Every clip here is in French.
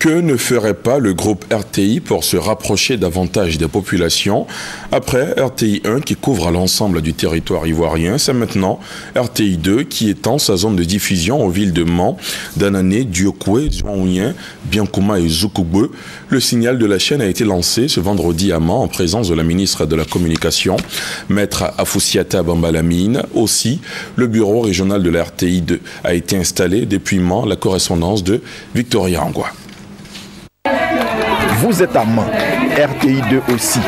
Que ne ferait pas le groupe RTI pour se rapprocher davantage des populations? Après RTI 1 qui couvre l'ensemble du territoire ivoirien, c'est maintenant RTI 2 qui étend sa zone de diffusion aux villes de Mans, Danané, Diokwe, Zouaouen, Biankouma et Zoukoubeu. Le signal de la chaîne a été lancé ce vendredi à Mans en présence de la ministre de la Communication, Maître Afoussiata Bambalamine. Aussi, le bureau régional de la RTI 2 a été installé depuis Mans, la correspondance de Victoria Angwa. Vous êtes à Mans, RTI 2 aussi.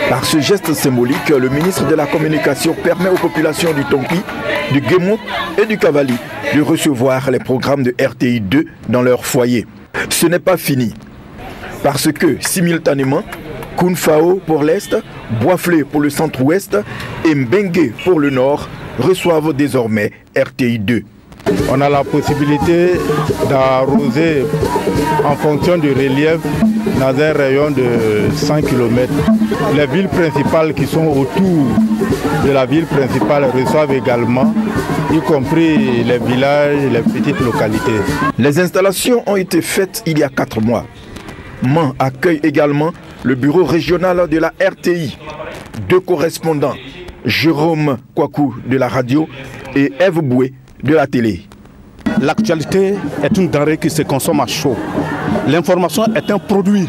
Par ce geste symbolique, le ministre de la Communication permet aux populations du Tompi, du Guémou et du Cavali de recevoir les programmes de RTI 2 dans leur foyer. Ce n'est pas fini, parce que simultanément, Kounfao pour l'Est, Boisflé pour le centre-ouest et Mbengue pour le nord reçoivent désormais RTI 2. On a la possibilité d'arroser en fonction du relief dans un rayon de 100 km. Les villes principales qui sont autour de la ville principale reçoivent également, y compris les villages et les petites localités. Les installations ont été faites il y a 4 mois. Mans accueille également le bureau régional de la RTI. 2 correspondants, Jérôme Kwaku de la radio et Ève Boué de la télé. L'actualité est une denrée qui se consomme à chaud. L'information est un produit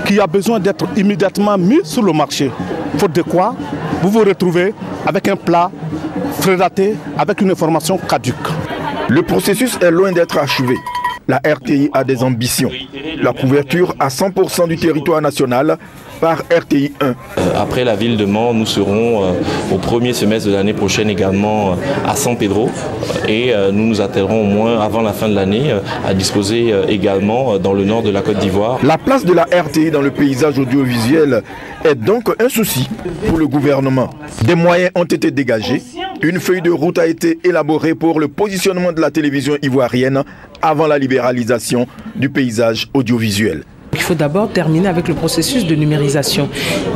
qui a besoin d'être immédiatement mis sur le marché. Faute de quoi, vous vous retrouvez avec un plat frédaté, avec une information caduque. Le processus est loin d'être achevé. La RTI a des ambitions. La couverture à 100% du territoire national par RTI 1. Après la ville de Mans, nous serons au premier semestre de l'année prochaine également à San Pedro et nous nous attellerons au moins avant la fin de l'année à disposer également dans le nord de la Côte d'Ivoire. La place de la RTI dans le paysage audiovisuel est donc un souci pour le gouvernement. Des moyens ont été dégagés. Une feuille de route a été élaborée pour le positionnement de la télévision ivoirienne avant la libéralisation du paysage audiovisuel. Il faut d'abord terminer avec le processus de numérisation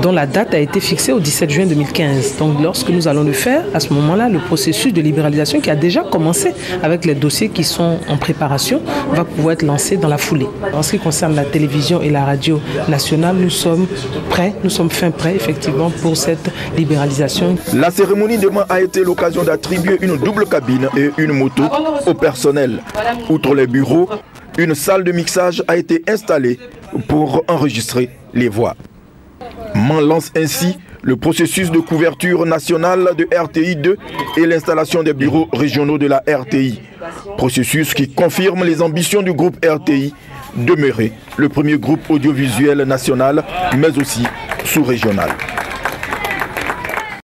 dont la date a été fixée au 17 juin 2015. Donc lorsque nous allons le faire, à ce moment-là, le processus de libéralisation qui a déjà commencé avec les dossiers qui sont en préparation va pouvoir être lancé dans la foulée. En ce qui concerne la télévision et la radio nationale, nous sommes prêts, nous sommes fin prêts effectivement pour cette libéralisation. La cérémonie de Mans a été l'occasion d'attribuer une double cabine et une moto au personnel. Outre les bureaux, une salle de mixage a été installée pour enregistrer les voix. Mans lance ainsi le processus de couverture nationale de RTI 2 et l'installation des bureaux régionaux de la RTI. Processus qui confirme les ambitions du groupe RTI, demeurer le premier groupe audiovisuel national, mais aussi sous-régional.